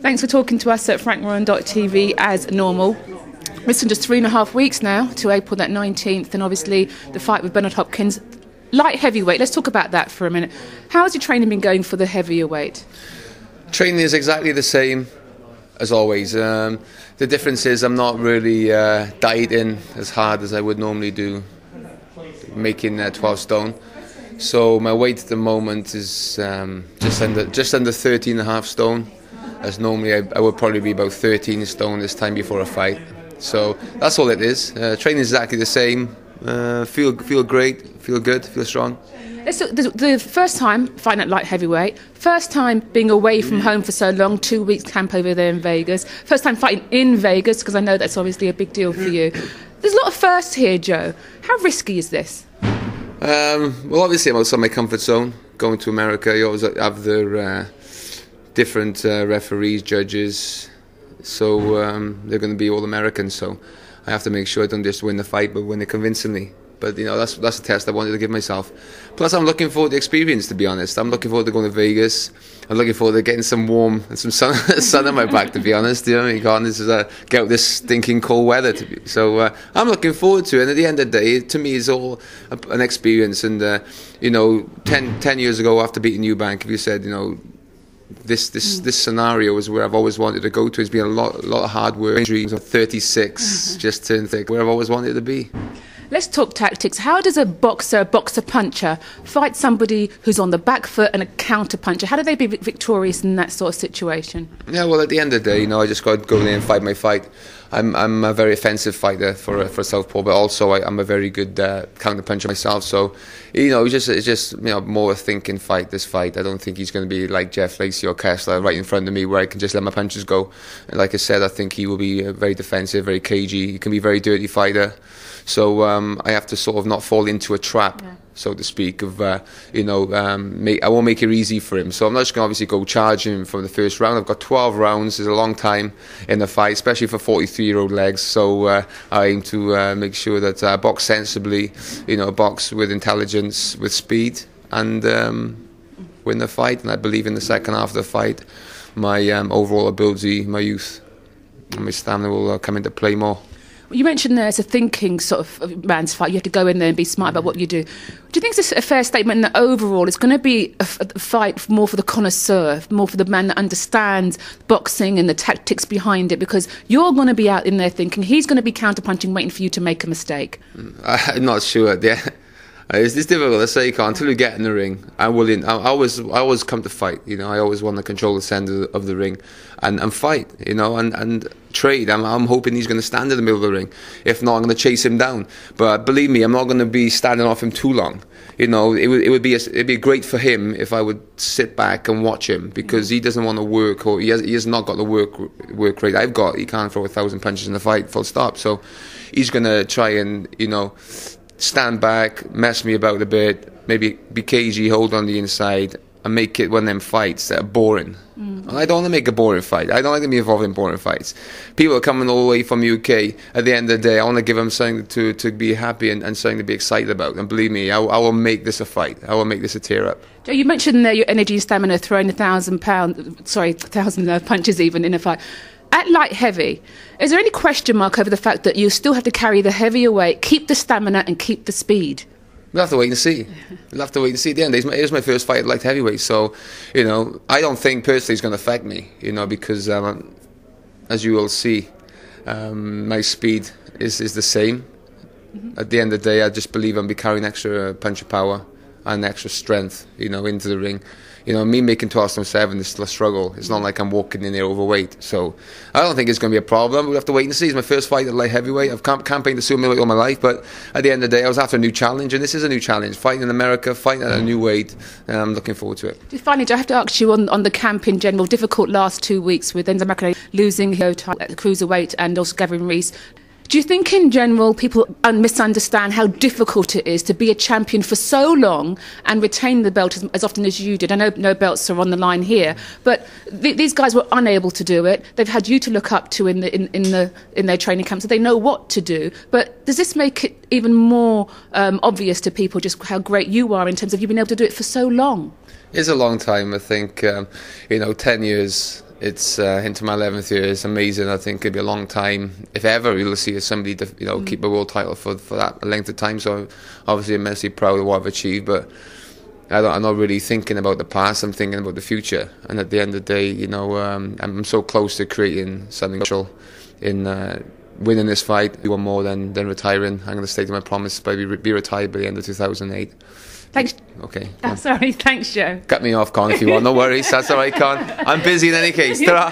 Thanks for talking to us at frankwarren.tv as normal. Listen, just 3.5 weeks now to April that 19th, and obviously the fight with Bernard Hopkins. Light heavyweight, let's talk about that for a minute. How has your training been going for the heavier weight? Training is exactly the same as always. The difference is I'm not really dieting as hard as I would normally do, making 12 stone. So my weight at the moment is just under 13.5 stone. As normally I would probably be about 13 stone this time before a fight. So that's all it is. Training is exactly the same. Feel great, feel good, feel strong. So the first time fighting at light heavyweight, first time being away from home for so long, 2 weeks camp over there in Vegas, first time fighting in Vegas, because I know that's obviously a big deal for you. There's a lot of firsts here, Joe. How risky is this? Well, obviously I'm outside my comfort zone. Going to America, you always have the different referees, judges, so they're going to be all Americans, so I have to make sure I don't just win the fight but win it convincingly. But you know, that's a test I wanted to give myself. Plus I'm looking forward to the experience, to be honest. I'm looking forward to going to Vegas. I'm looking forward to getting some warm and some sun on my back, to be honest. You know, you can't get out this stinking cold weather. So I'm looking forward to it. And at the end of the day, to me, it's all an experience. And you know, 10 years ago after beating Eubank, if you said, you know, this scenario is where I've always wanted to go to. It's been a lot of hard work. Injuries. 36, just turned 30, where I've always wanted to be. Let's talk tactics. How does a boxer-puncher fight somebody who's on the back foot and a counter-puncher? How do they be victorious in that sort of situation? Yeah, well, at the end of the day, you know, I just got to go there and fight my fight. I'm a very offensive fighter for southpaw, but also I'm a very good counter-puncher myself. So, you know, it's just you know, more a thinking fight, this fight. I don't think he's going to be like Jeff Lacey or Kessler right in front of me where I can just let my punches go. And like I said, I think he will be very defensive, very cagey. He can be a very dirty fighter. So I have to sort of not fall into a trap, so to speak, of, you know, I won't make it easy for him. So I'm not just going to obviously go charge him from the first round. I've got 12 rounds. It's a long time in the fight, especially for 43-year-old legs. So I aim to make sure that I box sensibly, you know, box with intelligence, with speed, and win the fight. And I believe in the second half of the fight, my overall ability, my youth, and my stamina will come into play more. You mentioned there's a thinking sort of man's fight. You have to go in there and be smart about what you do. Do you think it's a fair statement that overall it's going to be a fight more for the connoisseur, more for the man that understands boxing and the tactics behind it? Because you're going to be out in there thinking, he's going to be counter-punching, waiting for you to make a mistake. I'm not sure. Yeah. It's difficult to say, until you get in the ring. I always come to fight. You know, I always want to control the center of the ring and fight. You know, and trade. I'm hoping he's going to stand in the middle of the ring. If not, I'm going to chase him down. But believe me, I'm not going to be standing off him too long. You know, it'd be great for him if I would sit back and watch him, because he doesn't want to work, or he has not got the work rate I've got. He can't throw 1,000 punches in the fight, full stop. So he's going to try and, you know, stand back, mess me about a bit, maybe be cagey, hold on the inside, and make it one of them fights that are boring. I don't want to make a boring fight. I don't like to be involved in boring fights. People are coming all the way from UK. At the end of the day, I want to give them something to be happy and something to be excited about. And believe me, I will make this a fight. I will make this a tear-up. Joe, you mentioned there your energy and stamina, throwing 1,000 punches even in a fight. At light heavy, is there any question mark over the fact that you still have to carry the heavier weight, keep the stamina and keep the speed? We'll have to wait and see. We'll have to wait and see. At the end, it is my first fight at light heavyweight, so, you know, I don't think personally it's going to affect me, you know, because as you will see, my speed is the same. At the end of the day, I just believe I'll be carrying extra punch of power and extra strength, you know, into the ring. You know, me making 12.7 is still a struggle. It's not like I'm walking in there overweight. So I don't think it's going to be a problem. We'll have to wait and see. It's my first fight at light heavyweight. I've campaigned to super middleweight all my life, but at the end of the day, I was after a new challenge, and this is a new challenge. Fighting in America, fighting at a new weight, and I'm looking forward to it. Just finally, I have to ask you on the camp in general, difficult last 2 weeks with Enzo Maccarinelli losing his title at the cruiserweight and also Gavin Rees. Do you think in general people misunderstand how difficult it is to be a champion for so long and retain the belt as often as you did? I know no belts are on the line here, but these guys were unable to do it. They've had you to look up to in their training camp, so they know what to do. But does this make it even more obvious to people just how great you are in terms of you've been able to do it for so long? It's a long time. I think 10 years. It's into my 11th year. It's amazing. I think it'd be a long time, if ever we'll see somebody keep a world title for that length of time. So obviously immensely proud of what I've achieved, but I'm not really thinking about the past. I'm thinking about the future. And at the end of the day, I'm so close to creating something special in winning this fight. Do one more than retiring. I'm going to stick to my promise, be retired by the end of 2008. Thanks. Okay. Sorry. Thanks, Joe. Cut me off, Con, if you want. No worries. That's all right, Con. I'm busy in any case. Ta-ra.